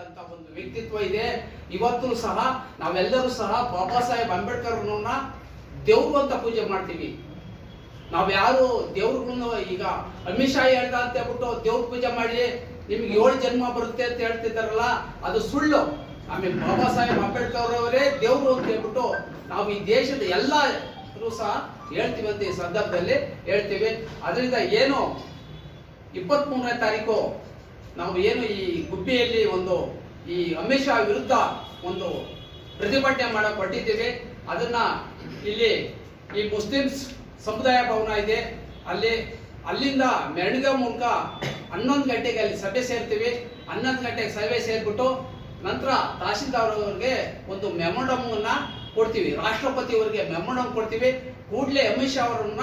ಅಂತ ಒಂದು ವ್ಯಕ್ತಿತ್ವ ಇದೆ. ಇವತ್ತು ಸಹ ನಾವೆಲ್ಲರೂ ಸಹ ಬಾಬಾ ಸಾಹೇಬ್ ಅಂಬೇಡ್ಕರ್ ಅವ್ರನ್ನ ದೇವ್ರು ಅಂತ ಪೂಜೆ ಮಾಡ್ತೀವಿ. ನಾವ್ ಯಾರು ದೇವ್ರನ್ನು ಈಗ ಅಮಿತ್ ಶಾ ಹೇಳ್ದ ಅಂತ ಹೇಳ್ಬಿಟ್ಟು ದೇವ್ರ ಪೂಜೆ ಮಾಡಿ ನಿಮ್ಗೆ 7 ಜನ್ಮ ಬರುತ್ತೆ ಅಂತ ಹೇಳ್ತಿದ್ದಾರಲ್ಲ, ಅದು ಸುಳ್ಳು. ಆಮೇಲೆ ಬಾಬಾ ಸಾಹೇಬ್ ಅಂಬೇಡ್ಕರ್ ಅವರೇ ದೇವ್ರು ಅಂತ ಹೇಳ್ಬಿಟ್ಟು ನಾವು ಈ ದೇಶದ ಎಲ್ಲರೂ ಸಹ ಹೇಳ್ತೀವಿ ಅಂತ ಈ ಸಂದರ್ಭದಲ್ಲಿ ಹೇಳ್ತೀವಿ. ಅದರಿಂದ ಏನು 23ನೇ ತಾರೀಕು ನಾವು ಏನು ಈ ಗುಬ್ಬಿಯಲ್ಲಿ ಒಂದು ಈ ಅಮಿತ್ ಶಾ ವಿರುದ್ಧ ಒಂದು ಪ್ರತಿಭಟನೆ ಮಾಡಕ್ ಹೊರಟಿದ್ದೀವಿ. ಅದನ್ನ ಇಲ್ಲಿ ಈ ಮುಸ್ಲಿಮ್ಸ್ ಸಮುದಾಯ ಭವನ ಇದೆ, ಅಲ್ಲಿಂದ ಮೆರವಣಿಗೆ ಮೂಲಕ 11 ಗಂಟೆಗೆ ಅಲ್ಲಿ ಸಭೆ ಸೇರ್ತೀವಿ. 11 ಗಂಟೆಗೆ ಸಭೆ ಸೇರ್ಬಿಟ್ಟು ನಂತರ ತಹಶೀಲ್ದಾರ್ ಅವರಿಗೆ ಒಂದು ಮೆಮೊರಂಡಮ್ ಅನ್ನ ಕೊಡ್ತೀವಿ, ರಾಷ್ಟ್ರಪತಿ ಅವರಿಗೆ ಮೆಮೊರಂಡಮ್ ಕೊಡ್ತೀವಿ. ಕೂಡಲೇ ಅಮಿತ್ ಶಾ ಅವರನ್ನ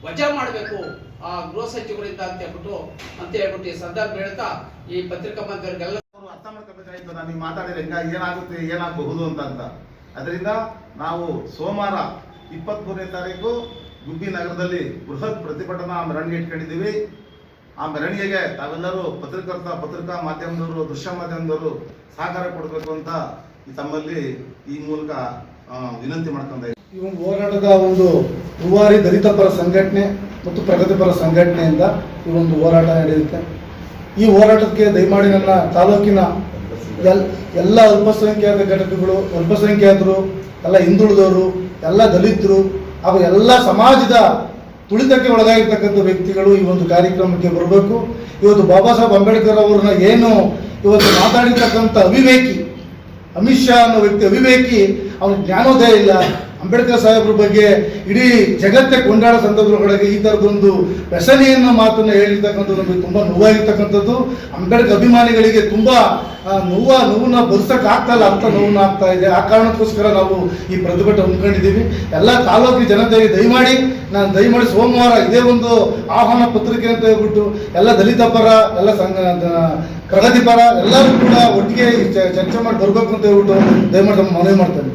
ವಜಾ ಮಾಡಬೇಕು ಆ ಗೃಹ ಸಚಿವರಿಂದ ಅಂತ ಹೇಳ್ಬಿಟ್ಟು ಈ ಸಂದರ್ಭ ಹೇಳ್ತಾ ಈ ಪತ್ರಿಕಾ ಮಾಧ್ಯಮಗಳಿಗೆಲ್ಲ ಅರ್ಥ ಮಾಡ್ಕೋಬೇಕಾಯ್ತು. ನಾನು ನೀವು ಮಾತಾಡಿದ್ರೆ ಏನಾಗುತ್ತೆ ಏನಾಗಬಹುದು ಅಂತ. ಅದರಿಂದ ನಾವು ಸೋಮವಾರ 23ನೇ ತಾರೀಕು ಗುಬ್ಬಿ ನಗರದಲ್ಲಿ ಬೃಹತ್ ಪ್ರತಿಭಟನಾ ಮೆರವಣಿಗೆ ಇಟ್ಕೊಂಡಿದ್ದೀವಿ. ಆ ಮೆರವಣಿಗೆಗೆ ತಾವೆಲ್ಲರೂ ಪತ್ರಿಕಾ ಮಾಧ್ಯಮದವರು, ದೃಶ್ಯ ಮಾಧ್ಯಮದವರು ಸಹಕಾರ ಕೊಡಬೇಕು ಅಂತ ತಮ್ಮಲ್ಲಿ ಈ ಮೂಲಕ ವಿನಂತಿ ಮಾಡ್ಕೊಂತ ಇದ್ದೀವಿ. ಈ ಒಂದು ಹೋರಾಟದ ಒಂದು ರೂವಾರಿ ದಲಿತ ಪರ ಸಂಘಟನೆ ಮತ್ತು ಪ್ರಗತಿಪರ ಸಂಘಟನೆಯಿಂದ ಈ ಒಂದು ಹೋರಾಟ ನಡೆಯುತ್ತೆ. ಈ ಹೋರಾಟಕ್ಕೆ ದಯಮಾಡಿ ನನ್ನ ತಾಲೂಕಿನ ಎಲ್ಲ ಅಲ್ಪಸಂಖ್ಯಾತ ಘಟಕಗಳು, ಅಲ್ಪಸಂಖ್ಯಾತರು, ಎಲ್ಲ ಹಿಂದುಳಿದವರು, ಎಲ್ಲ ದಲಿತರು ಹಾಗೂ ಎಲ್ಲ ಸಮಾಜದ ತುಳಿತಕ್ಕೆ ಒಳಗಾಗಿರ್ತಕ್ಕಂಥ ವ್ಯಕ್ತಿಗಳು ಈ ಒಂದು ಕಾರ್ಯಕ್ರಮಕ್ಕೆ ಬರಬೇಕು. ಇವತ್ತು ಬಾಬಾ ಸಾಹೇಬ್ ಅಂಬೇಡ್ಕರ್ ಅವರನ್ನ ಏನು ಇವತ್ತು ಮಾತಾಡಿರ್ತಕ್ಕಂಥ ಅವಿವೇಕಿ ಅಮಿತ್ ಶಾ ಅನ್ನೋ ವ್ಯಕ್ತಿ ಅವಿವೇಕಿ, ಅವನ ಜ್ಞಾನೋದಯ ಇಲ್ಲ. ಅಂಬೇಡ್ಕರ್ ಸಾಹೇಬ್ರ ಬಗ್ಗೆ ಇಡೀ ಜಗತ್ತೇ ಕೊಂಡಾಡೋ ಸಂದರ್ಭದೊಳಗೆ ಈ ಥರದೊಂದು ವ್ಯಸನೆಯನ್ನು ಮಾತನ್ನು ಹೇಳಿರ್ತಕ್ಕಂಥದ್ದು ನಮಗೆ ತುಂಬ ನೋವಾಗಿರ್ತಕ್ಕಂಥದ್ದು. ಅಂಬೇಡ್ಕರ್ ಅಭಿಮಾನಿಗಳಿಗೆ ತುಂಬ ನೋವನ್ನ ಭರಿಸಕ್ಕಾಗ್ತಲ್ಲ ಅಂತ ನೋವನ್ನ ಆಗ್ತಾ ಇದೆ. ಆ ಕಾರಣಕ್ಕೋಸ್ಕರ ನಾವು ಈ ಪ್ರತಿಭಟನೆ ಹಮ್ಮಿಕೊಂಡಿದ್ದೀವಿ. ಎಲ್ಲ ತಾಲೂಕಿನ ಜನತೆಗೆ ದಯಮಾಡಿ ಸೋಮವಾರ ಇದೇ ಒಂದು ಆಹ್ವಾನ ಪತ್ರಿಕೆ ಅಂತ ಹೇಳ್ಬಿಟ್ಟು ಎಲ್ಲ ದಲಿತ ಪರ, ಎಲ್ಲ ಪ್ರಗತಿಪರ ಎಲ್ಲರೂ ಕೂಡ ಒಟ್ಟಿಗೆ ಚರ್ಚೆ ಮಾಡಿ ಬರಬೇಕು ಅಂತ ಹೇಳ್ಬಿಟ್ಟು ದಯಮಾಡಿ ಮನವಿ ಮಾಡ್ತೇನೆ.